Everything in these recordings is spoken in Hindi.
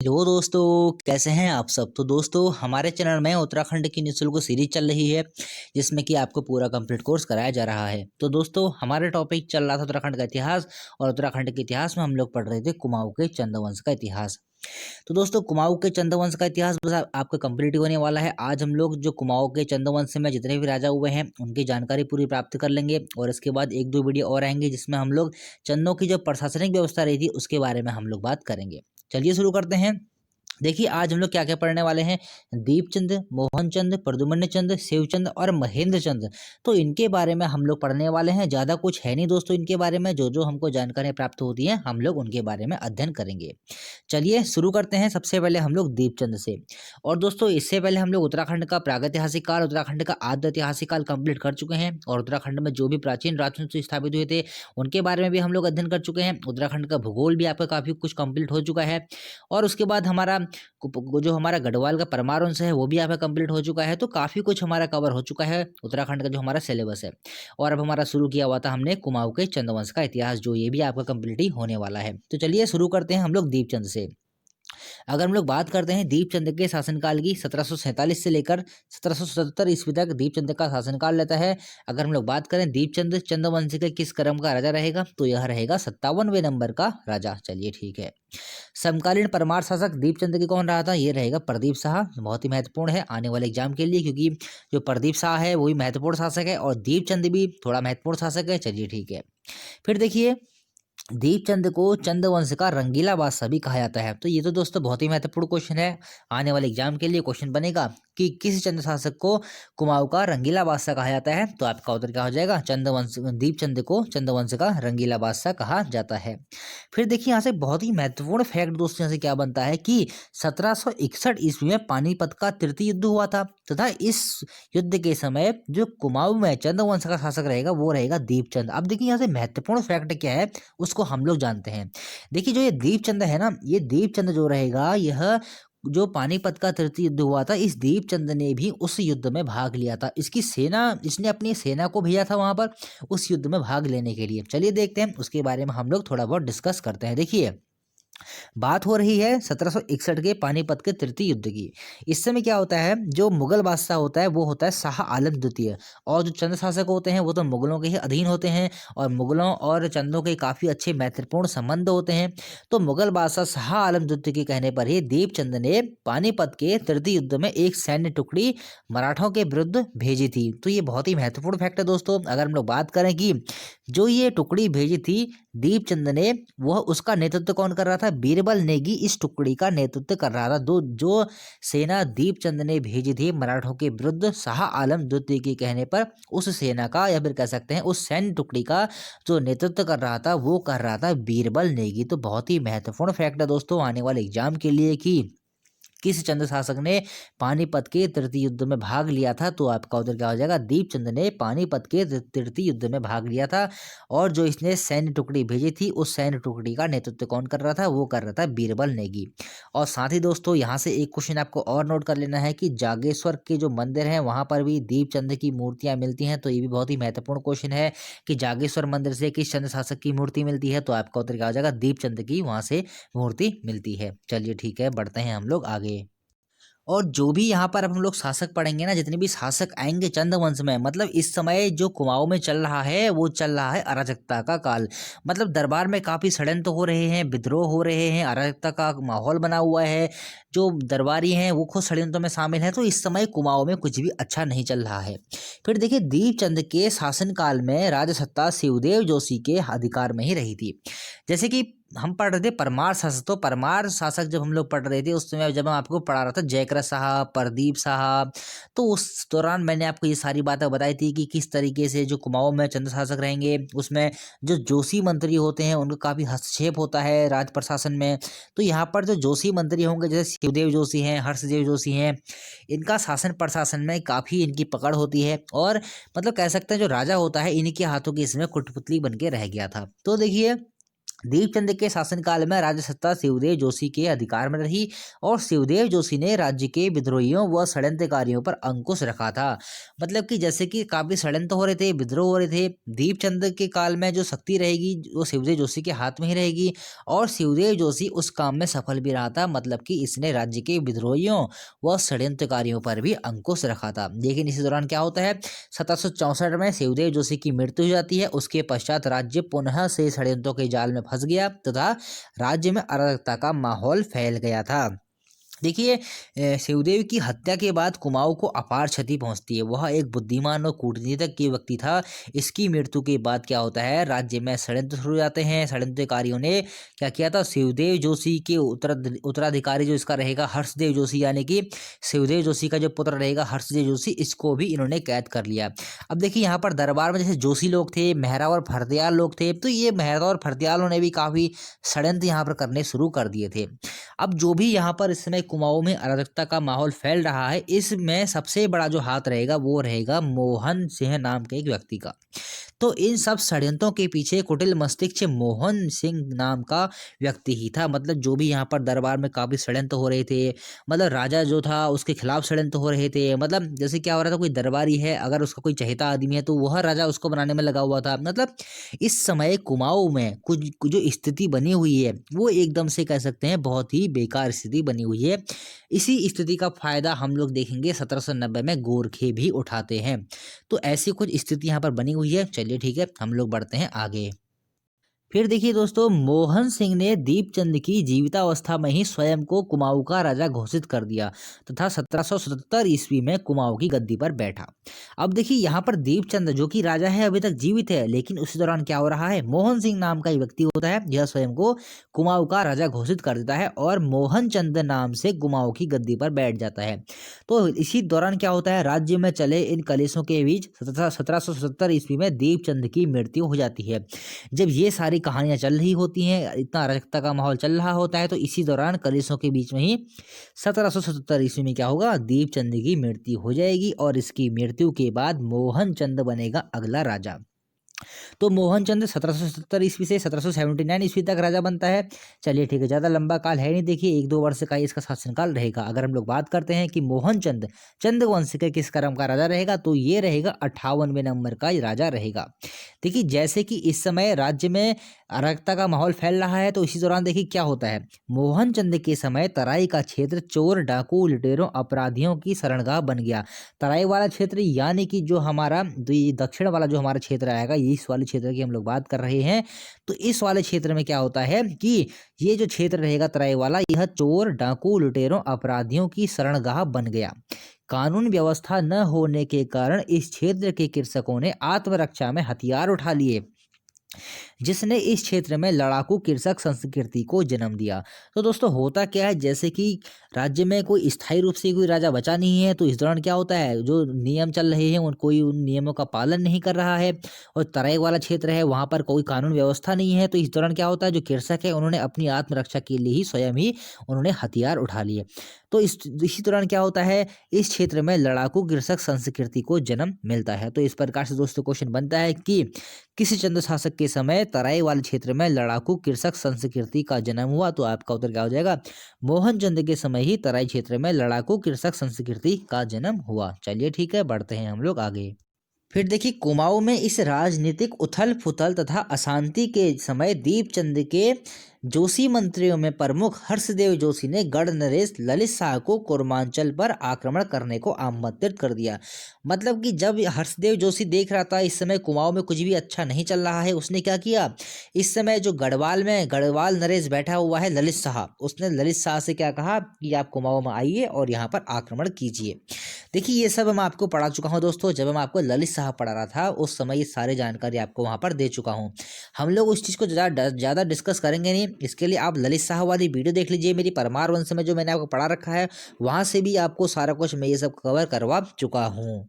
हेलो दोस्तों, कैसे हैं आप सब। तो दोस्तों हमारे चैनल में उत्तराखंड की निःशुल्क सीरीज चल रही है जिसमें कि आपको पूरा कंप्लीट कोर्स कराया जा रहा है। तो दोस्तों हमारा टॉपिक चल रहा था उत्तराखंड का इतिहास, और उत्तराखंड के इतिहास में हम लोग पढ़ रहे थे कुमाऊं के चंद्रवंश का इतिहास। तो दोस्तों कुमाऊं के चंद्रवंश का इतिहास बस आपका कंप्लीट होने वाला है। आज हम लोग जो कुमाऊं के चंद्रवंश में जितने भी राजा हुए हैं उनकी जानकारी पूरी प्राप्त कर लेंगे, और इसके बाद एक दो वीडियो और आएंगे जिसमें हम लोग चंदों की जो प्रशासनिक व्यवस्था रही थी उसके बारे में हम लोग बात करेंगे। चलिए शुरू करते हैं। देखिए आज हम लोग क्या क्या पढ़ने वाले हैं। दीपचंद, मोहनचंद, प्रद्युम्न चंद, शिवचंद और महेंद्र चंद। तो इनके बारे में हम लोग पढ़ने वाले हैं। ज़्यादा कुछ है नहीं दोस्तों इनके बारे में, जो जो हमको जानकारी प्राप्त होती है हम लोग उनके बारे में अध्ययन करेंगे। चलिए शुरू करते हैं। सबसे पहले हम लोग दीपचंद से। और दोस्तों इससे पहले हम लोग उत्तराखंड का प्रागैतिहासिक काल, उत्तराखंड का आद्य ऐतिहासिक काल कंप्लीट कर चुके हैं, और उत्तराखंड में जो भी प्राचीन राजवंश स्थापित हुए थे उनके बारे में भी हम लोग अध्ययन कर चुके हैं। उत्तराखंड का भूगोल भी आपका काफ़ी कुछ कंप्लीट हो चुका है। और उसके बाद हमारा जो हमारा गढ़वाल का परमार वंश है वो भी यहाँ पे कंप्लीट हो चुका है। तो काफ़ी कुछ हमारा कवर हो चुका है उत्तराखंड का जो हमारा सिलेबस है। और अब हमारा शुरू किया हुआ था हमने कुमाऊं के चंद्रवंश का इतिहास, जो ये भी आपका कंप्लीट ही होने वाला है। तो चलिए शुरू करते हैं हम लोग दीपचंद से। अगर हम लोग बात करते हैं दीपचंद के शासनकाल की, 1747 से लेकर 1777 ईस्वी तक दीपचंद का शासनकाल रहता है। अगर हम लोग बात करें दीपचंद चंद्रवंश के किस क्रम का राजा रहेगा, तो यह रहेगा 57वें नंबर का राजा। चलिए ठीक है। समकालीन परमार शासक दीपचंद के कौन रहा था, ये रहेगा प्रदीप शाह। बहुत ही महत्वपूर्ण है आने वाले एग्जाम के लिए, क्योंकि जो प्रदीप शाह है वो भी महत्वपूर्ण शासक है और दीपचंद भी थोड़ा महत्वपूर्ण शासक है। चलिए ठीक है। फिर देखिए दीपचंद को चंद्रवंश का रंगीला बादशाह भी कहा जाता है। तो ये तो दोस्तों बहुत ही महत्वपूर्ण क्वेश्चन है, आने वाले एग्जाम के लिए क्वेश्चन बनेगा कि किस चंद्र शासक को कुमाऊं का रंगीला बादशाह कहा जाता है। तो आपका उत्तर क्या हो जाएगा, चंद्रवंश। दीपचंद को चंद्रवंश का रंगीला बादशाह कहा जाता है। फिर देखिए यहाँ से बहुत ही महत्वपूर्ण फैक्ट दोस्तों यहाँ से क्या बनता है कि 1761 ईस्वी में पानीपत का तृतीय युद्ध हुआ था, तथा इस युद्ध के समय जो कुमाऊं में चंद्रवंश का शासक रहेगा वो रहेगा दीपचंद। अब देखिए यहाँ से महत्वपूर्ण फैक्ट क्या है उसको हम लोग जानते हैं। देखिए जो ये दीपचंद है ना, ये दीपचंद जो रहेगा, यह जो पानीपत का तृतीय युद्ध हुआ था इस दीपचंद ने भी उस युद्ध में भाग लिया था। इसकी सेना, इसने अपनी सेना को भेजा था वहां पर उस युद्ध में भाग लेने के लिए। चलिए देखते हैं उसके बारे में हम लोग थोड़ा बहुत डिस्कस करते हैं। देखिए बात हो रही है 1761 के पानीपत के तृतीय युद्ध की। इस समय क्या होता है, जो मुगल बादशाह होता है वो होता है शाह आलम द्वितीय, और जो चंद शासक होते हैं वो तो मुगलों के ही अधीन होते हैं, और मुगलों और चंदों के काफ़ी अच्छे महत्वपूर्ण संबंध होते हैं। तो मुगल बादशाह शाह आलम द्वितीय के कहने पर ही दीपचंद ने पानीपत के तृतीय युद्ध में एक सैन्य टुकड़ी मराठों के विरुद्ध भेजी थी। तो ये बहुत ही महत्वपूर्ण फैक्ट है दोस्तों। अगर हम लोग बात करें कि जो ये टुकड़ी भेजी थी दीपचंद ने, वह उसका नेतृत्व कौन कर रहा था, बीरबल नेगी इस टुकड़ी का नेतृत्व कर रहा था। जो सेना दीपचंद ने भेजी थी मराठों के विरुद्ध शाह आलम द्वितीय के कहने पर, उस सेना का या फिर कह सकते हैं उस सैन्य टुकड़ी का जो नेतृत्व कर रहा था वो कर रहा था बीरबल नेगी। तो बहुत ही महत्वपूर्ण फैक्ट है दोस्तों आने वाले एग्जाम के लिए कि किस चंद्र शासक ने पानीपत के तृतीय युद्ध में भाग लिया था। तो आपका उत्तर क्या हो जाएगा, दीपचंद ने पानीपत के तृतीय युद्ध में भाग लिया था। और जो इसने सैन्य टुकड़ी भेजी थी उस सैन्य टुकड़ी का नेतृत्व कौन कर रहा था, वो कर रहा था बीरबल नेगी। और साथ ही दोस्तों यहाँ से एक क्वेश्चन आपको और नोट कर लेना है कि जागेश्वर के जो मंदिर हैं वहाँ पर भी दीपचंद की मूर्तियाँ मिलती हैं। तो ये भी बहुत ही महत्वपूर्ण क्वेश्चन है कि जागेश्वर मंदिर से किस चंद्र शासक की मूर्ति मिलती है। तो आपका उत्तर क्या हो जाएगा, दीपचंद की वहाँ से मूर्ति मिलती है। चलिए ठीक है, बढ़ते हैं हम लोग आगे। और जो भी यहाँ पर अब हम लोग शासक पढ़ेंगे ना, जितने भी शासक आएंगे चंद्रवंश में, मतलब इस समय जो कुमाऊं में चल रहा है वो चल रहा है अराजकता का काल। मतलब दरबार में काफ़ी षड्यंत्र हो रहे हैं, विद्रोह हो रहे हैं, अराजकता का माहौल बना हुआ है। जो दरबारी हैं वो खुद षड्यंत्रों में शामिल हैं। तो इस समय कुमाऊं में कुछ भी अच्छा नहीं चल रहा है। फिर देखिए दीपचंद के शासनकाल में राजसत्ता शिवदेव जोशी के अधिकार में ही रही थी। जैसे कि हम पढ़ रहे थे परमार शासक, तो परमार शासक जब हम लोग पढ़ रहे थे उस समय जब मैं आपको पढ़ा रहा था जयकर साहब, प्रदीप साहब, तो उस दौरान मैंने आपको ये सारी बातें बताई थी कि किस तरीके से जो कुमाऊं में चंद्र शासक रहेंगे उसमें जो जोशी मंत्री होते हैं उनका काफ़ी हस्तक्षेप होता है राज प्रशासन में। तो यहाँ पर जो जोशी मंत्री होंगे जैसे शिवदेव जोशी हैं, हर्षदेव जोशी हैं, इनका शासन प्रशासन में काफ़ी इनकी पकड़ होती है। और मतलब कह सकते हैं जो राजा होता है इन्हीं के हाथों की इसमें कुटपुतली बन के रह गया था। तो देखिए दीपचंद के शासनकाल में राज्य सत्ता शिवदेव जोशी के अधिकार में रही और शिवदेव जोशी ने राज्य के विद्रोहियों व षड्यंत्रकारियों पर अंकुश रखा था। मतलब कि जैसे कि काफी षड्यंत्र हो रहे थे, विद्रोह हो रहे थे, दीपचंद के काल में जो शक्ति रहेगी वो शिवदेव जोशी के हाथ में ही रहेगी और शिवदेव जोशी उस काम में सफल भी रहा था। मतलब कि इसने राज्य के विद्रोहियों व षड्यंत्रकारियों पर भी अंकुश रखा था। लेकिन इसी दौरान क्या होता है, 1764 में शिवदेव जोशी की मृत्यु हो जाती है। उसके पश्चात राज्य पुनः से षड्यंत्रों के जाल में फंस गया तथा राज्य में अराजकता का माहौल फैल गया था। देखिए, शिवदेव की हत्या के बाद कुमाऊं को अपार क्षति पहुंचती है। वह एक बुद्धिमान और कूटनीतिक के व्यक्ति था। इसकी मृत्यु के बाद क्या होता है, राज्य में षड्यंत्र शुरू हो जाते हैं। षड्यंत्रकारियों ने क्या किया था, शिवदेव जोशी के उत्तराधिकारी जो इसका रहेगा हर्षदेव जोशी, यानी कि शिवदेव जोशी का जो पुत्र रहेगा हर्षदेव जोशी, इसको भी इन्होंने कैद कर लिया। अब देखिए यहाँ पर दरबार में जैसे जोशी लोग थे, मेहरा और फरदयाल लोग थे, तो ये मेहरा और फरदयालों ने भी काफी षड्यंत्र यहाँ पर करने शुरू कर दिए थे। अब जो भी यहाँ पर इस समय कुमाऊं में अराजकता का माहौल फैल रहा है, इसमें सबसे बड़ा जो हाथ रहेगा वो रहेगा मोहन सिंह नाम के एक व्यक्ति का। तो इन सब षड्यंत्रों के पीछे कुटिल मस्तिष्क मोहन सिंह नाम का व्यक्ति ही था। मतलब जो भी यहाँ पर दरबार में काफी षड्यंत्र हो रहे थे, मतलब राजा जो था उसके खिलाफ षड्यंत्र हो रहे थे। मतलब जैसे क्या हो रहा था, कोई दरबारी है, अगर उसका कोई चहेता आदमी है तो वह राजा उसको बनाने में लगा हुआ था। मतलब इस समय कुमाऊं में कुछ जो स्थिति बनी हुई है वो एकदम से कह सकते हैं बहुत ही बेकार स्थिति बनी हुई है। इसी स्थिति का फायदा हम लोग देखेंगे 1790 में गोरखे भी उठाते हैं। तो ऐसी कुछ स्थिति यहाँ पर बनी हुई है। चलिए ठीक है, हम लोग बढ़ते हैं आगे। फिर देखिए दोस्तों, मोहन सिंह ने दीपचंद की जीवितावस्था में ही स्वयं को कुमाऊं का राजा घोषित कर दिया तथा 1777 ईस्वी में कुमाऊं की गद्दी पर बैठा। अब देखिए यहाँ पर दीपचंद जो कि राजा है अभी तक जीवित है, लेकिन उसी दौरान क्या हो रहा है, मोहन सिंह नाम का एक व्यक्ति होता है, यह स्वयं को कुमाऊं का राजा घोषित कर देता है और मोहन चंद नाम से कुमाऊं की गद्दी पर बैठ जाता है। तो इसी दौरान क्या होता है, राज्य में चले इन कलेशों के बीच 1777 ईस्वी में दीपचंद की मृत्यु हो जाती है। जब ये सारी कहानियां चल रही होती हैं, इतना अराजकता का माहौल चल रहा होता है, तो इसी दौरान कलेशों के बीच में ही 1777 ईस्वी में क्या होगा, दीपचंद की मृत्यु हो जाएगी और इसकी मृत्यु के बाद मोहन चंद बनेगा अगला राजा। तो मोहनचंद 1770 ईस्वी से 1779 ईस्वी तक राजा बनता है। चलिए ठीक है, ज़्यादा लंबा काल है नहीं, देखिए 1-2 वर्ष का ही इसका शासनकाल रहेगा। अगर हम लोग बात करते हैं कि मोहनचंद चंद्रवंश के किस क्रम का राजा रहेगा, तो ये रहेगा 58वें नंबर का राजा रहेगा। देखिए जैसे कि इस समय राज्य में अराजकता का माहौल फैल रहा है, तो इसी दौरान देखिए क्या होता है, मोहनचंद के समय तराई का क्षेत्र चोर डाकू लुटेरों अपराधियों की शरणगाह बन गया। तराई वाला क्षेत्र यानी कि जो हमारा ये दक्षिण वाला जो हमारा क्षेत्र आएगा, इस वाले क्षेत्र की हम लोग बात कर रहे हैं। तो इस वाले क्षेत्र में क्या होता है कि ये जो क्षेत्र रहेगा तराई वाला, यह चोर डाकू लुटेरों अपराधियों की शरणगाह बन गया। कानून व्यवस्था न होने के कारण इस क्षेत्र के कृषकों ने आत्मरक्षा में हथियार उठा लिए, जिसने इस क्षेत्र में लड़ाकू कृषक संस्कृति को जन्म दिया। तो दोस्तों होता क्या है, जैसे कि राज्य में कोई स्थायी रूप से कोई राजा बचा नहीं है, तो इस दौरान क्या होता है, जो नियम चल रहे हैं कोई उन नियमों का पालन नहीं कर रहा है और तराई वाला क्षेत्र है वहाँ पर कोई कानून व्यवस्था नहीं है। तो इस दौरान क्या होता है, जो कृषक है उन्होंने अपनी आत्मरक्षा के लिए ही स्वयं ही उन्होंने हथियार उठा लिए। तो इसी दौरान क्या होता है, इस क्षेत्र में लड़ाकू कृषक संस्कृति को जन्म मिलता है। तो इस प्रकार से दोस्तों क्वेश्चन बनता है कि किसी चंद्र शासक के समय तराई वाले क्षेत्र में लड़ाकू कृषक संस्कृति का जन्म हुआ, तो आपका उत्तर क्या हो जाएगा, मोहनचंद के समय ही तराई क्षेत्र में लड़ाकू कृषक संस्कृति का जन्म हुआ। चलिए ठीक है, बढ़ते हैं हम लोग आगे। फिर देखिए कुमाऊं में इस राजनीतिक उथल पुथल तथा अशांति के समय दीपचंद के जोशी मंत्रियों में प्रमुख हर्षदेव जोशी ने गढ़ नरेश ललित शाह को कुर्मांचल पर आक्रमण करने को आमंत्रित कर दिया। मतलब कि जब हर्षदेव जोशी देख रहा था इस समय कुमाऊं में कुछ भी अच्छा नहीं चल रहा है, उसने क्या किया, इस समय जो गढ़वाल नरेश बैठा हुआ है ललित शाह, उसने ललित शाह से क्या कहा कि आप कुमाऊं में आइए और यहाँ पर आक्रमण कीजिए। देखिए ये सब मैं आपको पढ़ा चुका हूँ दोस्तों, जब मैं आपको ललित शाह पढ़ा रहा था उस समय ये सारी जानकारी आपको वहाँ पर दे चुका हूँ। हम लोग उस चीज़ को ज़्यादा डिस्कस करेंगे नहीं, इसके लिए आप ललित शाह वाली वीडियो देख लीजिए मेरी परमार वंश में, जो मैंने आपको पढ़ा रखा है वहाँ से भी आपको सारा कुछ मैं ये सब कवर करवा चुका हूँ।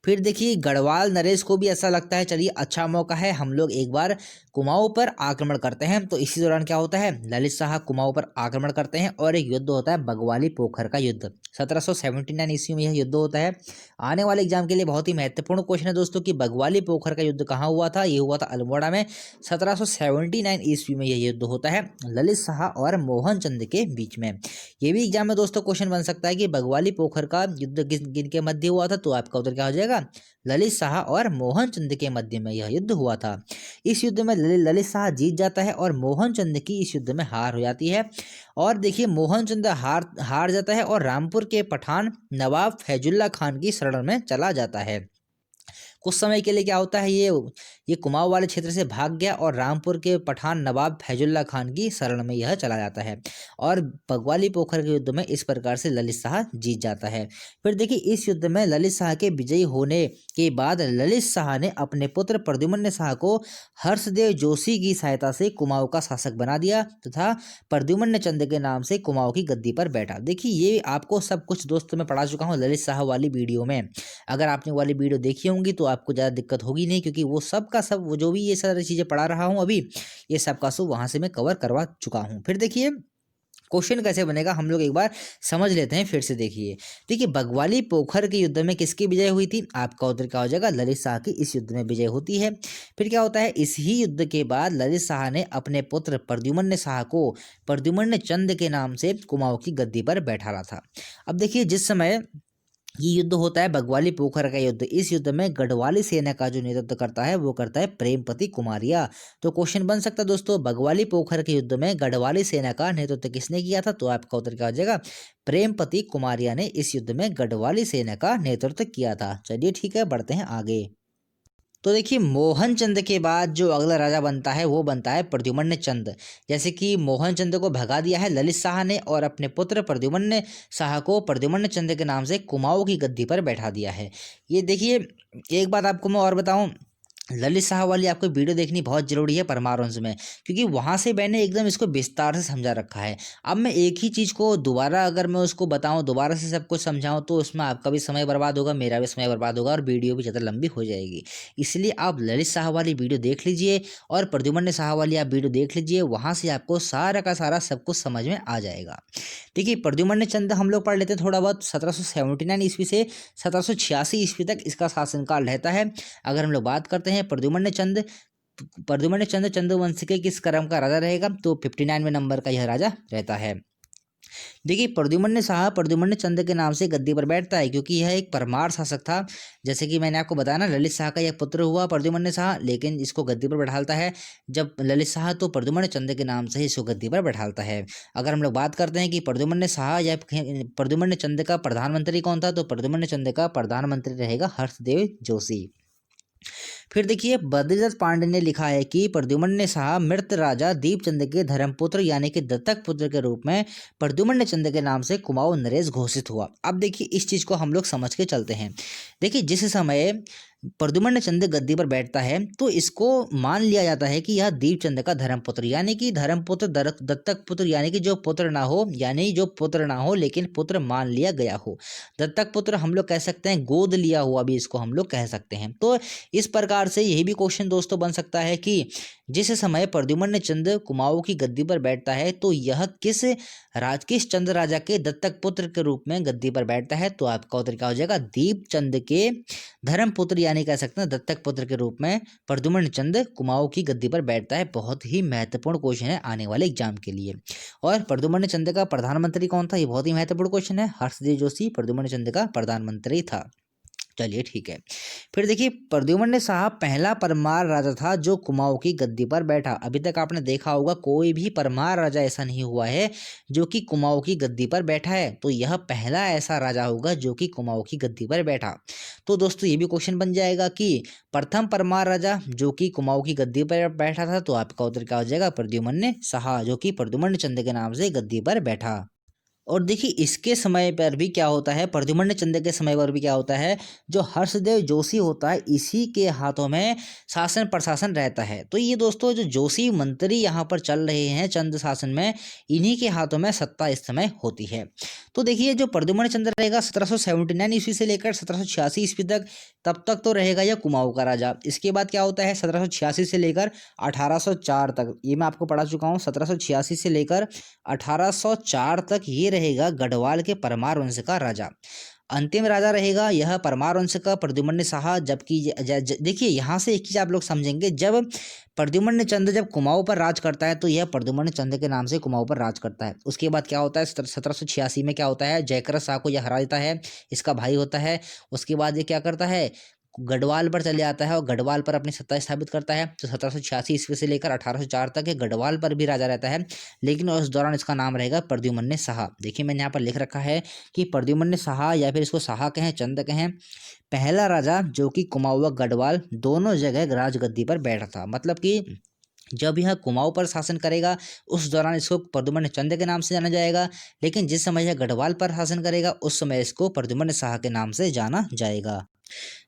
फिर देखिए गढ़वाल नरेश को भी ऐसा लगता है चलिए अच्छा मौका है, हम लोग एक बार कुमाऊं पर आक्रमण करते हैं। तो इसी दौरान क्या होता है, ललित शाह कुमाऊं पर आक्रमण करते हैं और एक युद्ध होता है बगवाली पोखर का युद्ध। 1779 ईस्वी में यह युद्ध होता है। आने वाले एग्जाम के लिए बहुत ही महत्वपूर्ण क्वेश्चन है दोस्तों कि बगवाली पोखर का युद्ध कहाँ हुआ था। ये हुआ था अल्मोड़ा में। 1779 ईस्वी में यह युद्ध होता है ललित शाह और मोहन चंद के बीच में। ये भी एग्जाम में दोस्तों क्वेश्चन बन सकता है कि बगवाली पोखर का युद्ध किन के मध्य हुआ था। तो आपका उत्तर क्या हो जाएगा, ललित शाह और मोहन चंद के मध्य में यह युद्ध हुआ था। इस युद्ध में ललित शाह जीत जाता है और मोहन चंद की इस युद्ध में हार हो जाती है। और देखिए मोहन चंद हार जाता है और रामपुर के पठान नवाब फैजुल्ला खान की शरण में चला जाता है। कुछ समय के लिए क्या होता है, ये कुमाऊं वाले क्षेत्र से भाग गया और रामपुर के पठान नवाब फैजुल्ला खान की शरण में यह चला जाता है और बगवाली पोखर के युद्ध में इस प्रकार से ललित शाह जीत जाता है। फिर देखिए इस युद्ध में ललित शाह के विजयी होने के बाद ललित शाह ने अपने पुत्र प्रद्युम्न शाह को हर्षदेव जोशी की सहायता से कुमाऊं का शासक बना दिया तथा प्रद्युम्न चंद के नाम से कुमाऊं की गद्दी पर बैठा। देखिए ये आपको सब कुछ दोस्तों मैं पढ़ा चुका हूँ ललित शाह वाली वीडियो में। अगर आपने वाली वीडियो देखी होंगी तो आपको ज़्यादा दिक्कत होगी नहीं, क्योंकि वो सब का सब वो जो भी ये सारी चीज़ें पढ़ा रहा हूँ अभी, ये सब का सब वहाँ से मैं कवर करवा चुका हूँ। फिर देखिए क्वेश्चन कैसे बनेगा हम लोग एक बार समझ लेते हैं। फिर से देखिए बगवाली पोखर के युद्ध में किसकी विजय हुई थी, आपका उत्तर क्या हो जाएगा, ललित शाह की इस युद्ध में विजय होती है। फिर क्या होता है, इस ही युद्ध के बाद ललित शाह ने अपने पुत्र प्रद्युम्न शाह को प्रद्युम्न चंद के नाम से कुमाऊं की गद्दी पर बैठाला था। अब देखिए जिस समय ये युद्ध होता है बगवाली पोखर का युद्ध, इस युद्ध में गढ़वाली सेना का जो नेतृत्व करता है वो करता है प्रेमपति कुमारिया। तो क्वेश्चन बन सकता है दोस्तों बगवाली पोखर के युद्ध में गढ़वाली सेना का नेतृत्व किसने किया था। तो आपका उत्तर क्या हो जाएगा, प्रेमपति कुमारिया ने इस युद्ध में गढ़वाली सेना का नेतृत्व किया था। चलिए ठीक है, बढ़ते हैं आगे। तो देखिए मोहन चंद के बाद जो अगला राजा बनता है वो बनता है प्रद्युम्न चंद। जैसे कि मोहन चंद को भगा दिया है ललित शाह ने और अपने पुत्र प्रद्युम्न शाह को प्रद्युम्न चंद के नाम से कुमाऊं की गद्दी पर बैठा दिया है। ये देखिए एक बात आपको मैं और बताऊं, ललित शाह वाली आपको वीडियो देखनी बहुत जरूरी है परमार वंश में, क्योंकि वहाँ से मैंने एकदम इसको विस्तार से समझा रखा है। अब मैं एक ही चीज़ को दोबारा अगर मैं उसको बताऊँ, दोबारा से सब कुछ समझाऊँ तो उसमें आपका भी समय बर्बाद होगा, मेरा भी समय बर्बाद होगा और वीडियो भी ज़्यादा लंबी हो जाएगी। इसलिए आप ललित शाह वाली वीडियो देख लीजिए और प्रद्युम्न शाह वाली आप वीडियो देख लीजिए, वहाँ से आपको सारा का सारा सब कुछ समझ में आ जाएगा। देखिए प्रद्युम्न चंद हम लोग पढ़ लेते हैं थोड़ा बहुत। 1779 ईस्वी से 1786 ईस्वी तक इसका शासनकाल रहता है। अगर हम लोग बात करते हैं प्रद्युम्न चंद चंद्रवंश के किस क्रम का राजा रहेगा, तो 59वें नंबर का यह राजा रहता है। देखिए प्रद्युम्न शाह प्रद्युम्न चंद के नाम से गद्दी पर बैठता है क्योंकि यह एक परमार शासक था। जैसे कि मैंने आपको बताया ना, ललित शाह का यह पुत्र हुआ प्रद्युम्न शाह, लेकिन इसको गद्दी पर बैठालता है जब ललित शाह तो प्रद्युम्न चंद के नाम से ही इसको गद्दी पर बैठालता है। अगर हम लोग बात करते हैं कि प्रद्युम्न शाह या प्रद्युम्न चंद का प्रधानमंत्री कौन था, तो प्रद्युम्न चंद का प्रधानमंत्री रहेगा हर्षदेव जोशी। फिर देखिए बद्रीदत्त पांडे ने लिखा है कि प्रद्युम्न शाह मृत राजा दीपचंद के धर्मपुत्र यानी कि दत्तक पुत्र के रूप में प्रद्युम्न चंद के नाम से कुमाऊं नरेश घोषित हुआ। अब देखिए इस चीज को हम लोग समझ के चलते हैं। देखिए जिस समय प्रद्युम्न चंद गद्दी पर बैठता है तो इसको मान लिया जाता है कि यह दीपचंद का धर्मपुत्र यानी कि धर्मपुत्र दत्तक पुत्र यानी कि जो पुत्र ना हो, यानी जो पुत्र ना हो लेकिन पुत्र मान लिया गया हो। दत्तक पुत्र हम लोग कह सकते हैं, गोद लिया हुआ भी इसको हम लोग कह सकते हैं। तो इस प्रकार से यही भी क्वेश्चन दोस्तों बन सकता है कि जिस समय प्रद्युम्न चंद कुमाऊं की गद्दी पर बैठता है तो यह किस चंद राजा के दत्तक पुत्र के रूप में गद्दी पर बैठता है। तो आपका उत्तर क्या हो जाएगा, दीपचंद के धर्मपुत्र यानी कह सकते हैं दत्तक पुत्र के रूप में प्रद्युम्न चंद कुमाऊं की गद्दी पर बैठता है। बहुत ही महत्वपूर्ण क्वेश्चन है आने वाले एग्जाम के लिए। और प्रद्युम्न चंद का प्रधानमंत्री कौन था, ये बहुत ही महत्वपूर्ण क्वेश्चन है। हर्षदेव जोशी प्रद्युम्न चंद का प्रधानमंत्री था। चलिए ठीक है। फिर देखिए प्रद्युम्न शाह पहला परमार राजा था जो कुमाऊं की गद्दी पर बैठा। अभी तक आपने देखा होगा कोई भी परमार राजा ऐसा नहीं हुआ है जो कि कुमाऊं की गद्दी पर बैठा है, तो यह पहला ऐसा राजा होगा जो कि कुमाऊं की गद्दी पर बैठा। तो दोस्तों ये भी क्वेश्चन बन जाएगा कि प्रथम परमार राजा जो कि कुमाऊं की गद्दी पर बैठा था, तो आपका उत्तर क्या हो जाएगा, प्रद्युम्न शाह जो कि प्रद्युम्न चंद के नाम से गद्दी पर बैठा। और देखिए इसके समय पर भी क्या होता है, प्रद्युम्न चंद के समय पर भी क्या होता है, जो हर्षदेव जोशी होता है इसी के हाथों में शासन प्रशासन रहता है। तो ये दोस्तों जो जोशी मंत्री यहाँ पर चल रहे हैं चंद शासन में, इन्हीं के हाथों में सत्ता इस समय होती है। तो देखिए जो प्रद्युम्न चंद्र रहेगा 1779 ईस्वी से लेकर 1786 ईस्वी तक, तब तक तो रहेगा यह कुमाऊं का राजा। इसके बाद क्या होता है 1786 से लेकर 1804 तक, ये मैं आपको पढ़ा चुका हूँ, 1786 से लेकर 1804 तक ये रहेगा गढ़वाल के परमार वंश का राजा। अंतिम राजा रहेगा यह परमार वंश का प्रद्युम्न शाह। जबकि देखिए यहाँ से एक चीज आप लोग समझेंगे, जब प्रद्युम्न चंद जब कुमाऊं पर राज करता है तो यह प्रद्युम्न चंद के नाम से कुमाऊं पर राज करता है। उसके बाद क्या होता है 1786 में क्या होता है, जयकर शाह को यह हरा देता है, इसका भाई होता है। उसके बाद ये क्या करता है, गढ़वाल पर चले आता है और गढ़वाल पर अपनी सत्ता स्थापित करता है। तो 1786 ईस्वी से लेकर 1804 तक ये गढ़वाल पर भी राजा रहता है, लेकिन उस दौरान इसका नाम रहेगा प्रद्युम्न शाह। देखिए मैंने यहाँ पर लिख रखा है कि प्रद्युम्न शाह या फिर इसको शाह कहें चंद कहें, पहला राजा जो कि कुमाऊं व गढ़वाल दोनों जगह राजगद्दी पर बैठा था। मतलब कि जब यह कुमाऊं पर शासन करेगा उस दौरान इसको प्रद्युम्न चंद के नाम से जाना जाएगा, लेकिन जिस समय यह गढ़वाल पर शासन करेगा उस समय इसको प्रद्युम्न शाह के नाम से जाना जाएगा।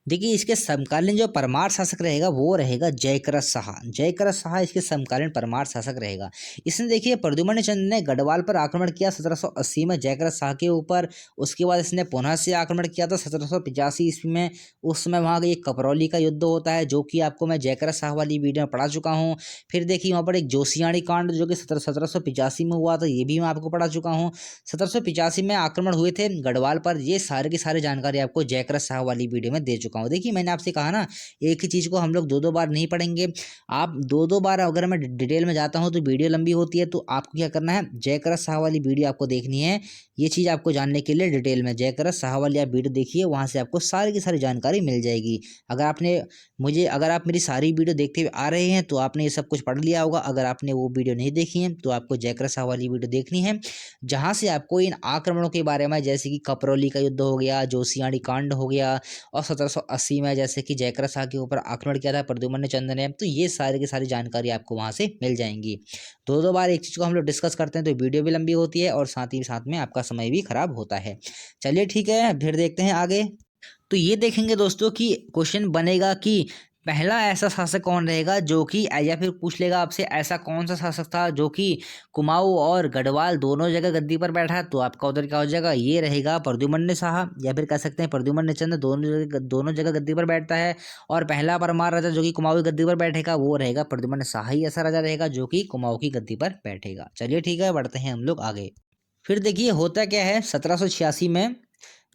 देखिए इसके समकालीन जो परमार शासक रहेगा वो रहेगा जयकरत शाह। जयकरत शाह इसके समकालीन परमार शासक रहेगा। इसने देखिए प्रद्युम्न चंद ने गढ़वाल पर आक्रमण किया 1780 में जयकरत शाह के ऊपर। उसके बाद इसने पुनः से आक्रमण किया था 1785 ईस्वी में। उस समय वहाँ एक कपरौली का युद्ध होता है जो कि आपको मैं जयकरत शाह वाली वीडियो में पढ़ा चुका हूँ। फिर देखिए वहाँ पर एक जोशियाणी कांड जो कि 1785 में हुआ था, ये भी मैं आपको पढ़ा चुका हूँ। 1785 में आक्रमण हुए थे गढ़वाल पर, ये सारे की सारी जानकारी आपको जयकरत शाह वाली वीडियो में दे चुका हूँ। देखिए मैंने आपसे कहा ना, एक ही चीज़ को हम लोग दो दो बार नहीं पढ़ेंगे। आप दो दो बार अगर मैं डिटेल में जाता हूँ तो वीडियो लंबी होती है, तो आपको क्या करना है, जयकरत शाह वाली वीडियो आपको देखनी है। ये चीज़ आपको जानने के लिए डिटेल में जयकरत शाह वाली आप वीडियो देखिए, वहाँ से आपको सारी की सारी जानकारी मिल जाएगी। अगर आप मेरी सारी वीडियो देखते हुए आ रहे हैं तो आपने ये सब कुछ पढ़ लिया होगा। अगर आपने वो वीडियो नहीं देखी है तो आपको जयकरत शाह वाली वीडियो देखनी है, जहाँ से आपको इन आक्रमणों के बारे में, जैसे कि कपरौली का युद्ध हो गया, जोशियाणी कांड हो गया, और 1780 में जैसे कि जयकरत शाह के ऊपर आक्रमण किया था प्रद्युम्न चंद ने, तो ये सारी की सारी जानकारी आपको वहाँ से मिल जाएंगी। दो दो बार एक चीज़ को हम लोग डिस्कस करते हैं तो वीडियो भी लंबी होती है और साथ ही साथ में आपका समय भी खराब होता है। चलिए ठीक है, फिर देखते हैं आगे। तो ये देखेंगे दोस्तों कि क्वेश्चन बनेगा कि पहला ऐसा शासक कौन रहेगा जो कि, या फिर पूछ लेगा आपसे ऐसा कौन सा शासक था जो कि कुमाऊं और गढ़वाल दोनों जगह गद्दी पर बैठा है, तो आपका उधर क्या हो जाएगा, ये रहेगा प्रद्युम्न शाह, या फिर कह सकते हैं प्रद्युम्न चंद दोनों जगह गद्दी पर बैठता है। और पहला परमार राजा जो कि कुमाऊं की गद्दी पर बैठेगा वो रहेगा प्रद्युम्न शाह ही ऐसा राजा रहेगा जो कि कुमाऊं की गद्दी पर बैठेगा। चलिए ठीक है, बढ़ते हैं हम लोग आगे। फिर देखिए होता क्या है, 1786 में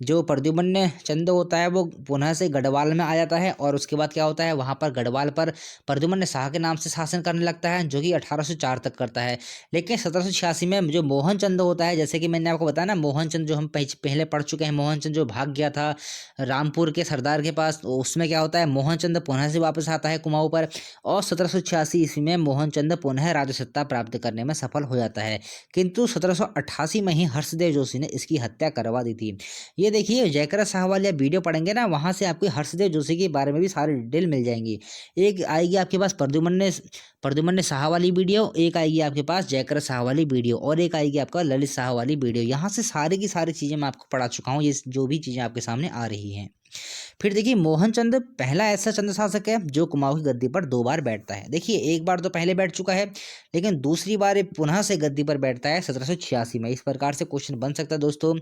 जो प्रद्युम्न चंद होता है वो पुनः से गढ़वाल में आ जाता है, और उसके बाद क्या होता है, वहाँ पर गढ़वाल पर प्रद्युम्न शाह के नाम से शासन करने लगता है जो कि 1804 तक करता है। लेकिन 1786 में जो मोहन चंद होता है, जैसे कि मैंने आपको बताया ना, मोहन चंद जो हम पहले पढ़ चुके हैं, मोहन चंद जो भाग गया था रामपुर के सरदार के पास, उसमें क्या होता है, मोहन चंद पुनः से वापस आता है कुमाऊं पर, और 1786 ईस्वी में मोहन चंद पुनः राजसत्ता प्राप्त करने में सफल हो जाता है। किंतु 1788 में ही हर्षदेव जोशी ने इसकी हत्या करवा दी थी। ये देखिए जयकरत शाह वाली आप वीडियो पढ़ेंगे ना, वहाँ से आपको हर्षदेव जोशी के बारे में भी सारी डिटेल मिल जाएंगी। एक आएगी आपके पास प्रद्युम्न शाह वाली वीडियो, एक आएगी आपके पास जयकरत शाह वाली वीडियो, और एक आएगी आपका ललित शाह वाली वीडियो। यहाँ से सारी की सारी चीज़ें मैं आपको पढ़ा चुका हूँ, ये जो भी चीज़ें आपके सामने आ रही हैं। फिर देखिए मोहन चंद पहला ऐसा चंद शासक है जो कुमाऊं की गद्दी पर 2 बार बैठता है। देखिए एक बार तो पहले बैठ चुका है, लेकिन दूसरी बार ये पुनः से गद्दी पर बैठता है 1786 में। इस प्रकार से क्वेश्चन बन सकता है दोस्तों,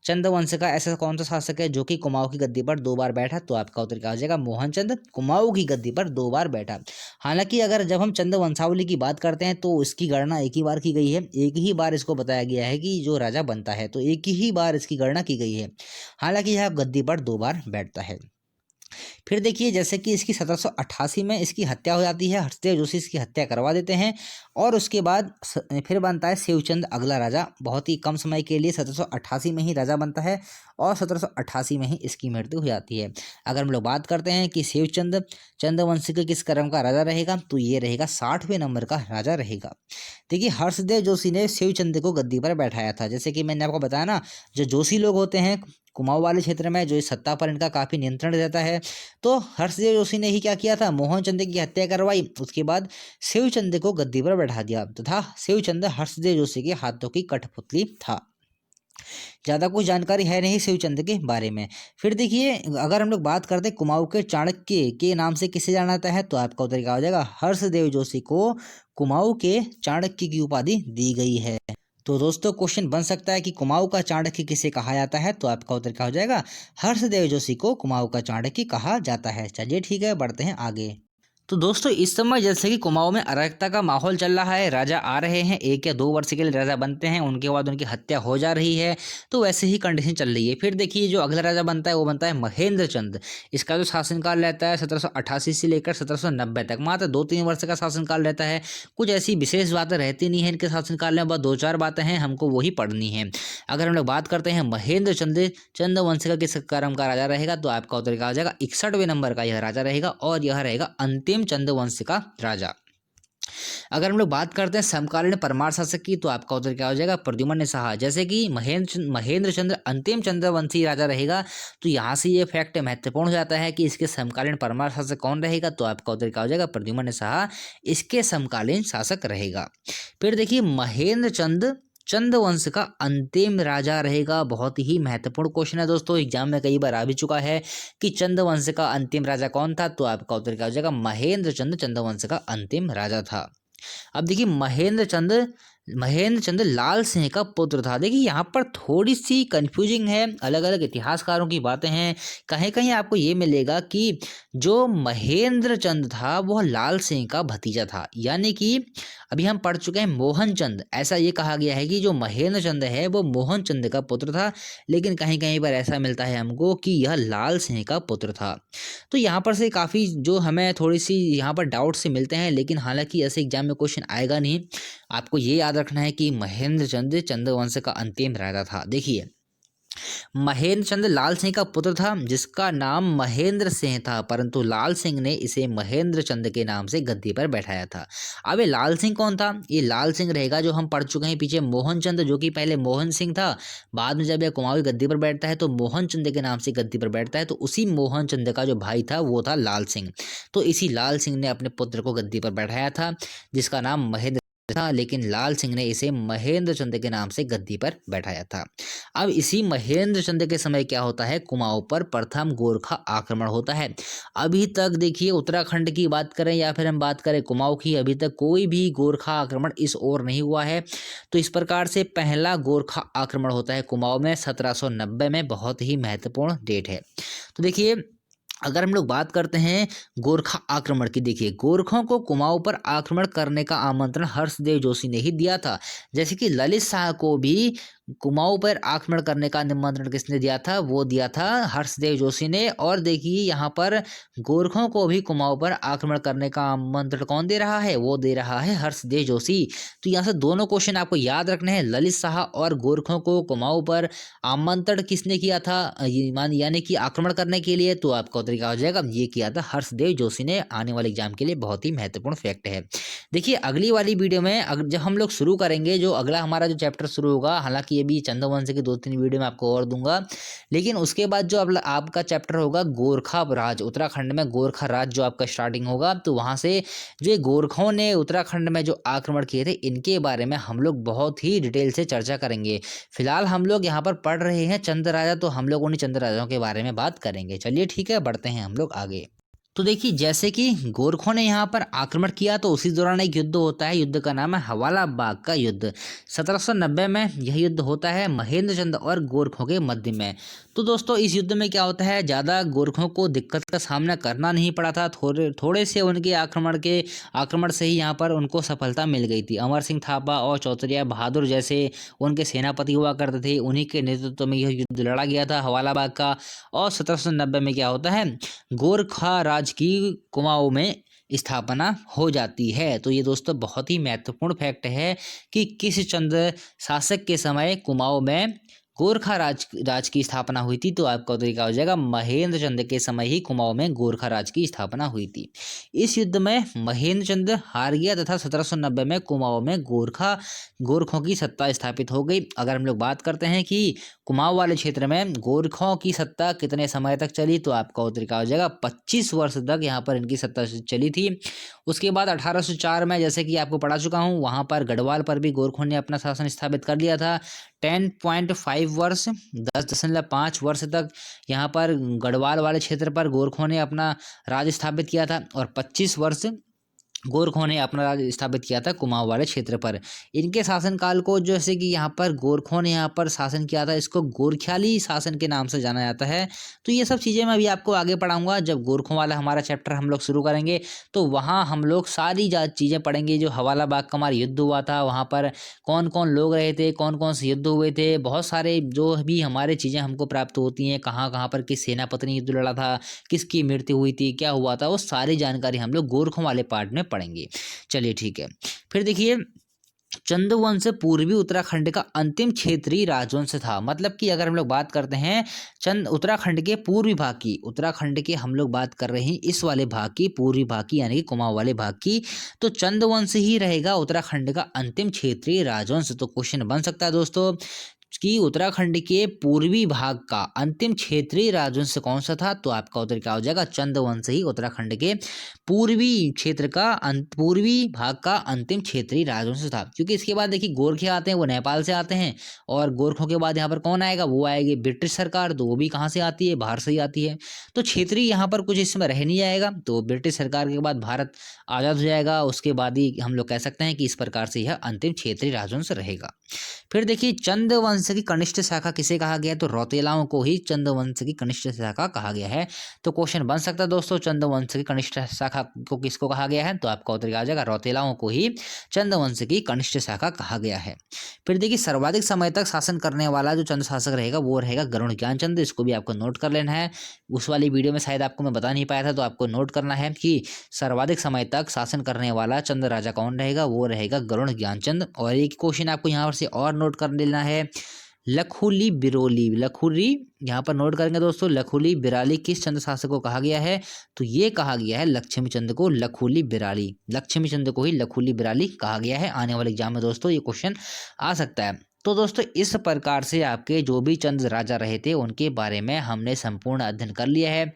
चंद वंश का ऐसा कौन सा शासक है जो कि कुमाऊं की गद्दी पर 2 बार बैठा, तो आपका उत्तर क्या हो जाएगा, मोहन चंद कुमाऊं की गद्दी पर 2 बार बैठा। हालांकि अगर जब हम चंद वंशावली की बात करते हैं तो इसकी गणना एक ही बार की गई है, एक ही बार इसको बताया गया है कि जो राजा बनता है, तो एक ही बार इसकी गणना की गई है। हालांकि यह गद्दी पर 2 बार बैठता है। फिर देखिए जैसे कि इसकी 1788 में इसकी हत्या हो जाती है, हर्षदेव जोशी इसकी हत्या करवा देते हैं, और उसके बाद फिर बनता है शिवचंद अगला राजा। बहुत ही कम समय के लिए 1788 में ही राजा बनता है, और 1788 में ही इसकी मृत्यु हो जाती है। अगर हम लोग बात करते हैं कि शिवचंद चंद्रवंशी के किस क्रम का राजा रहेगा, तो ये रहेगा 60वें नंबर का राजा रहेगा। देखिए हर्षदेव जोशी ने शिवचंद को गद्दी पर बैठाया था। जैसे कि मैंने आपको बताया ना, जो जोशी लोग होते हैं कुमाऊं वाले क्षेत्र में, जो इस सत्ता पर इनका काफ़ी नियंत्रण रहता है, तो हर्षदेव जोशी ने ही क्या किया था, मोहन चंद की हत्या करवाई। उसके बाद शिवचंद को गद्दी पर बैठा दिया तथा शिवचंद हर्षदेव जोशी के हाथों की कठपुतली था। ज़्यादा कुछ जानकारी है नहीं शिवचंद्र के बारे में। फिर देखिए अगर हम लोग बात करते हैं कुमाऊँ के चाणक्य के नाम से किसे जाना जाता है, तो आपका उत्तर क्या हो जाएगा, हर्षदेव जोशी को कुमाऊँ के चाणक्य की उपाधि दी गई है। तो दोस्तों क्वेश्चन बन सकता है कि कुमाऊँ का चाणक्य किसे कहा जाता है, तो आपका उत्तर क्या हो जाएगा, हर्षदेव जोशी को कुमाऊँ का चाणक्य कहा जाता है। चलिए ठीक है, बढ़ते हैं आगे। तो दोस्तों इस समय जैसे कि कुमाऊं में अराजकता का माहौल चल रहा है, राजा आ रहे हैं, 1 या 2 वर्ष के लिए राजा बनते हैं, उनके बाद उनकी हत्या हो जा रही है, तो वैसे ही कंडीशन चल रही है। फिर देखिए जो अगला राजा बनता है वो बनता है महेंद्र चंद। इसका जो शासनकाल रहता है 1788 से लेकर 1790 तक, मात्र 2-3 वर्ष का शासनकाल रहता है। कुछ ऐसी विशेष बातें रहती नहीं है इनके शासनकाल में, बस 2-4 बातें हैं, हमको वही पढ़नी है। अगर हम लोग बात करते हैं महेंद्र चंद चंद्रवंश का किस क्रम का राजा रहेगा, तो आपका उत्तर क्या हो जाएगा, 61वें नंबर का यह राजा रहेगा और यह रहेगा अंतिम चंद्रवंश का राजा। अगर हम लोग बात करते हैं समकालीन परमार शासक की, तो आपका उत्तर क्या हो जाएगा, प्रद्युम्न शाह। जैसे कि महेंद्र चंद्र अंतिम चंद्रवंशी राजा रहेगा, तो यहाँ से ये फैक्ट महत्वपूर्ण हो जाता है कि इसके समकालीन परमार शासक कौन रहेगा, तो आपका उत्तर क्या हो जाएगा, प्रद्युम्न शाह इसके समकालीन शासक रहेगा। फिर देखिए महेंद्र चंद चंद्रवंश का अंतिम राजा रहेगा, बहुत ही महत्वपूर्ण क्वेश्चन है दोस्तों, एग्जाम में कई बार आ भी चुका है कि चंद्रवंश का अंतिम राजा कौन था, तो आपका उत्तर क्या हो जाएगा, महेंद्र चंद चंद्रवंश का अंतिम राजा था। अब देखिए महेंद्र चंद्र लाल सिंह का पुत्र था। देखिए यहाँ पर थोड़ी सी कंफ्यूजिंग है, अलग अलग इतिहासकारों की बातें हैं। कहीं कहीं आपको ये मिलेगा कि जो महेंद्र चंद था वह लाल सिंह का भतीजा था, यानी कि अभी हम पढ़ चुके हैं मोहन चंद, ऐसा ये कहा गया है कि जो महेंद्र चंद है वो मोहन चंद का पुत्र था, लेकिन कहीं कहीं पर ऐसा मिलता है हमको कि यह लाल सिंह का पुत्र था। तो यहाँ पर से काफ़ी जो हमें थोड़ी सी यहाँ पर डाउट से मिलते हैं, लेकिन हालांकि ऐसे एग्जाम में क्वेश्चन आएगा नहीं। आपको ये याद रखना है कि महेंद्र चंद चंद्रवंश का अंतिम राजा था। देखिए महेंद्र चंद लाल सिंह का पुत्र था जिसका नाम महेंद्र सिंह था, परंतु लाल सिंह ने इसे महेंद्र चंद के नाम से गद्दी पर बैठाया था। अब ये लाल सिंह कौन था, ये लाल सिंह रहेगा जो हम पढ़ चुके हैं पीछे मोहन चंद, जो कि पहले मोहन सिंह था, बाद में जब यह कुमाऊं की गद्दी पर बैठता है तो मोहन चंद के नाम से गद्दी पर बैठता है, तो उसी मोहन चंद का जो भाई था वो था लाल सिंह। तो इसी लाल सिंह ने अपने पुत्र को गद्दी पर बैठाया था जिसका नाम महेंद्र था, लेकिन लाल सिंह ने इसे महेंद्र चंद के नाम से गद्दी पर बैठाया था। अब इसी महेंद्र चंद के समय क्या होता है, कुमाऊं पर प्रथम गोरखा आक्रमण होता है। अभी तक देखिए उत्तराखंड की बात करें या फिर हम बात करें कुमाऊं की, अभी तक कोई भी गोरखा आक्रमण इस ओर नहीं हुआ है। तो इस प्रकार से पहला गोरखा आक्रमण होता है कुमाऊं में 1790 में, बहुत ही महत्वपूर्ण डेट है। तो देखिए अगर हम लोग बात करते हैं गोरखा आक्रमण की, देखिए गोरखों को कुमाऊं पर आक्रमण करने का आमंत्रण हर्षदेव जोशी ने ही दिया था, जैसे कि ललित शाह को भी कुमाऊं पर आक्रमण करने का निमंत्रण किसने दिया था, वो दिया था हर्षदेव जोशी ने। और देखिए यहाँ पर गोरखों को भी कुमाऊं पर आक्रमण करने का आमंत्रण कौन दे रहा है, वो दे रहा है हर्षदेव जोशी। तो यहाँ से दोनों क्वेश्चन आपको याद रखने हैं, ललित शाह और गोरखों को कुमाऊं पर आमंत्रण किसने किया था, यानी कि आक्रमण करने के लिए, तो आपका उत्तर क्या हो जाएगा, ये किया था हर्षदेव जोशी ने। आने वाले एग्जाम के लिए बहुत ही महत्वपूर्ण फैक्ट है। देखिए अगली वाली वीडियो में जब हम लोग शुरू करेंगे, जो अगला हमारा जो चैप्टर शुरू होगा, हालांकि ये भी चंद्रवंश के 2-3 वीडियो में आपको और दूंगा, लेकिन उसके बाद जो आपका चैप्टर होगा गोरखा राज, उत्तराखंड में गोरखा राज जो आपका स्टार्टिंग होगा, तो वहां से जो गोरखों ने उत्तराखंड में जो आक्रमण किए थे इनके बारे में हम लोग बहुत ही डिटेल से चर्चा करेंगे। फिलहाल हम लोग यहाँ पर पढ़ रहे हैं चंद्र राजा, तो हम लोग उन्हीं चंद्र राजाओं के बारे में बात करेंगे। चलिए ठीक है, बढ़ते हैं हम लोग आगे। तो देखिए जैसे कि गोरखों ने यहाँ पर आक्रमण किया तो उसी दौरान एक युद्ध होता है, युद्ध का नाम है हवाला बाग का युद्ध। 1790 में यह युद्ध होता है महेंद्र चंद और गोरखों के मध्य में। तो दोस्तों इस युद्ध में क्या होता है, ज़्यादा गोरखों को दिक्कत का सामना करना नहीं पड़ा था, थोड़े से उनके आक्रमण से ही यहाँ पर उनको सफलता मिल गई थी। अमर सिंह थापा और चौधरी बहादुर जैसे उनके सेनापति हुआ करते थे, उन्हीं के नेतृत्व में यह युद्ध लड़ा गया था हवाला बाग का। और 1790 में क्या होता है, गोरखा राज की कुमाऊं में स्थापना हो जाती है। तो ये दोस्तों बहुत ही महत्वपूर्ण फैक्ट है कि किस चंद्र शासक के समय कुमाऊं में गोरखा राज की स्थापना हुई थी, तो आपका उत्तर क्या हो जाएगा, महेंद्र चंद के समय ही कुमाऊं में गोरखा राज की स्थापना हुई थी। इस युद्ध में महेंद्र चंद हार गया तथा 1790 में कुमाऊं में गोरखों की सत्ता स्थापित हो गई। अगर हम लोग बात करते हैं कि कुमाऊं वाले क्षेत्र में गोरखों की सत्ता कितने समय तक चली, तो आपका उत्तर क्या हो जाएगा, 25 वर्ष तक यहाँ पर इनकी सत्ता चली थी। उसके बाद 1804 में, जैसे कि आपको पढ़ा चुका हूँ, वहाँ पर गढ़वाल पर भी गोरखों ने अपना शासन स्थापित कर लिया था। 10.5 वर्ष 10.5 वर्ष तक यहाँ पर गढ़वाल वाले क्षेत्र पर गोरखों ने अपना राज स्थापित किया था और 25 वर्ष गोरखों ने अपना राज स्थापित किया था कुमाऊं वाले क्षेत्र पर। इनके शासनकाल को जैसे कि यहाँ पर गोरखों ने यहाँ पर शासन किया था, इसको गोरख्याली शासन के नाम से जाना जाता है। तो ये सब चीज़ें मैं अभी आपको आगे पढ़ाऊंगा। जब गोरखों वाला हमारा चैप्टर हम लोग शुरू करेंगे तो वहाँ हम लोग सारी चीज़ें पढ़ेंगे। जो हवाला बाग का हमारा युद्ध हुआ था, वहाँ पर कौन कौन लोग रहे थे, कौन कौन से युद्ध हुए थे, बहुत सारे जो भी हमारे चीज़ें हमको प्राप्त होती हैं, कहाँ कहाँ पर किस सेनापति ने युद्ध लड़ा था, किसकी मृत्यु हुई थी, क्या हुआ था, वो सारी जानकारी हम लोग गोरखों वाले पार्ट में पढ़ेंगे। चलिए ठीक है। फिर देखिए, चंदवंश पूर्वी उत्तराखंड का अंतिम क्षेत्रीय राजवंश था। मतलब कि अगर हम लोग बात करते हैं उत्तराखंड के पूर्वी भाग की, उत्तराखंड के हम लोग बात कर रहे हैं इस वाले भाग की, पूर्वी भाग की यानी कि कुमाऊं वाले भाग की, तो चंदवंश ही रहेगा उत्तराखंड का अंतिम क्षेत्रीय राजवंश। तो क्वेश्चन बन सकता है दोस्तों कि उत्तराखंड के पूर्वी भाग का अंतिम क्षेत्रीय राजवंश कौन सा था, तो आपका उत्तर क्या हो जाएगा, चंदवंश ही उत्तराखंड के पूर्वी क्षेत्र का पूर्वी भाग का अंतिम क्षेत्रीय राजवंश था। क्योंकि इसके बाद देखिए गोरखे आते हैं, वो नेपाल से आते हैं, और गोरखों के बाद यहाँ पर कौन आएगा, वो आएगी ब्रिटिश सरकार। तो वो भी कहाँ से आती है, बाहर से ही आती है। तो क्षेत्रीय यहाँ पर कुछ इसमें रह नहीं जाएगा। तो ब्रिटिश सरकार के बाद भारत आज़ाद हो जाएगा, उसके बाद ही हम लोग कह सकते हैं कि इस प्रकार से यह अंतिम क्षेत्रीय राजवंश रहेगा। फिर देखिए, चंदवंश की कनिष्ठ शाखा किसे कहा गया है, तो रौतेलाओं को ही चंदवंश की कनिष्ठ शाखा कहा गया है। तो क्वेश्चन बन सकता है दोस्तों, चंदवंश की कनिष्ठ शाखा को किसको कहा गया है, तो आपका उत्तर आ जाएगा रौतेलाओं को ही चंदवंश की कनिष्ठ शाखा कहा गया है। फिर देखिए, सर्वाधिक समय तक शासन करने वाला जो चंद शासक रहेगा वो रहेगा गरुड़ ज्ञानचंद। इसको भी आपको नोट कर लेना है। उस वाली वीडियो में शायद आपको मैं बता नहीं पाया था, तो आपको नोट करना है कि सर्वाधिक समय तक शासन करने वाला चंद राजा कौन रहेगा, वो रहेगा गरुड़ ज्ञानचंद। और एक क्वेश्चन आपको यहाँ से और नोट कर लेना है, लखुली बिरोली, लखुली यहाँ पर नोट करेंगे दोस्तों, लखुली बिराली किस चंद शासक को कहा गया है, तो ये कहा गया है लक्ष्मी चंद को लखुली बिराली, लक्ष्मी चंद को ही लखुली बिराली कहा गया है। आने वाले एग्जाम में दोस्तों ये क्वेश्चन आ सकता है। तो दोस्तों इस प्रकार से आपके जो भी चंद राजा रहे थे उनके बारे में हमने संपूर्ण अध्ययन कर लिया है।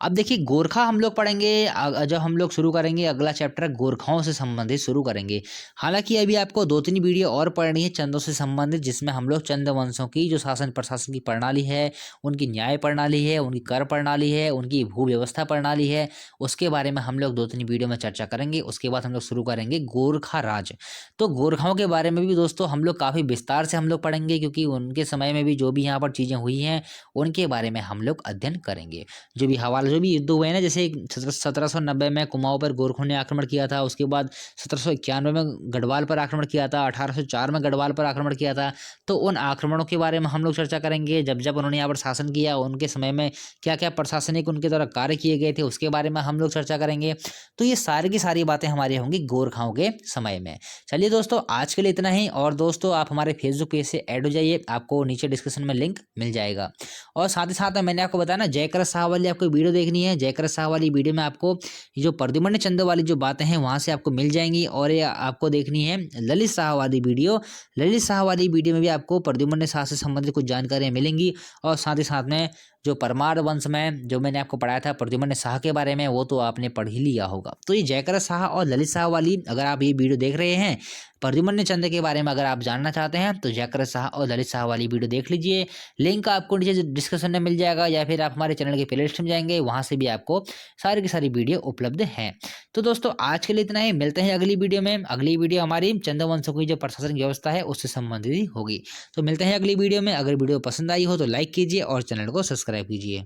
अब देखिए, गोरखा हम लोग पढ़ेंगे जब हम लोग शुरू करेंगे अगला चैप्टर गोरखाओं से संबंधित शुरू करेंगे। हालांकि अभी आपको 2-3 वीडियो और पढ़नी है चंदों से संबंधित, जिसमें हम लोग चंद वंशों की जो शासन प्रशासन की प्रणाली है, उनकी न्याय प्रणाली है, उनकी कर प्रणाली है, उनकी भू व्यवस्था प्रणाली है, उसके बारे में हम लोग 2-3 वीडियो में चर्चा करेंगे। उसके बाद हम लोग शुरू करेंगे गोरखा राज। तो गोरखाओं के बारे में भी दोस्तों हम लोग काफ़ी विस्तार से हम लोग पढ़ेंगे, क्योंकि उनके समय में भी जो भी यहाँ पर चीज़ें हुई हैं उनके बारे में हम लोग अध्ययन करेंगे। जो भी हवाला जो भी युद्ध हुए ना, जैसे 1790 में कुमाऊं पर गोरखों ने आक्रमण किया था, उसके बाद 1791 में गढ़वाल पर आक्रमण किया था, 1804 में गढ़वाल पर आक्रमण किया था। तो उन आक्रमणों के बारे में हम लोग चर्चा करेंगे। जब जब उन्होंने यहाँ पर शासन किया, उनके समय में क्या क्या प्रशासनिक उनके द्वारा कार्य किए गए थे, उसके बारे में हम लोग चर्चा करेंगे। तो ये सारी की सारी बातें हमारी होंगी गोरखाओं के समय में। चलिए दोस्तों, आज के लिए इतना ही। और दोस्तों आप हमारे फेसबुक पेज से ऐड हो जाइए, आपको नीचे डिस्क्रिप्शन में लिंक मिल जाएगा। और साथ ही साथ मैंने आपको बताया ना, जयकर शाह वाली आपको वीडियो देखनी है, जयकर शाह वाली वीडियो में आपको जो प्रद्युम्न चंद वाली जो बातें हैं वहां से आपको मिल जाएंगी। और ये आपको देखनी है ललित शाह वाली वीडियो, ललित शाह वाली वीडियो में भी आपको प्रद्युम्न शाह से संबंधित कुछ जानकारियां मिलेंगी। और साथ ही साथ में जो परमार वंश में जो मैंने आपको पढ़ाया था प्रद्युम्न शाह के बारे में, वो तो आपने पढ़ ही लिया होगा। तो ये जयकर शाह और ललित शाह वाली अगर आप ये वीडियो देख रहे हैं, प्रद्युम्न चंद के बारे में अगर आप जानना चाहते हैं, तो जयकर शाह और ललित शाह वाली वीडियो देख लीजिए। लिंक आपको नीचे डिस्क्रिप्शन में मिल जाएगा, या फिर आप हमारे चैनल के प्लेलिस्ट में जाएंगे, वहां से भी आपको सारी की सारी वीडियो उपलब्ध है। तो दोस्तों आज के लिए इतना ही, मिलते हैं अगली वीडियो में। अगली वीडियो हमारी चंदवंशों की जो प्रशासनिक व्यवस्था है उससे संबंधित होगी। तो मिलते हैं अगली वीडियो में। अगर वीडियो पसंद आई हो तो लाइक कीजिए और चैनल को सब्सक्राइब कीजिए।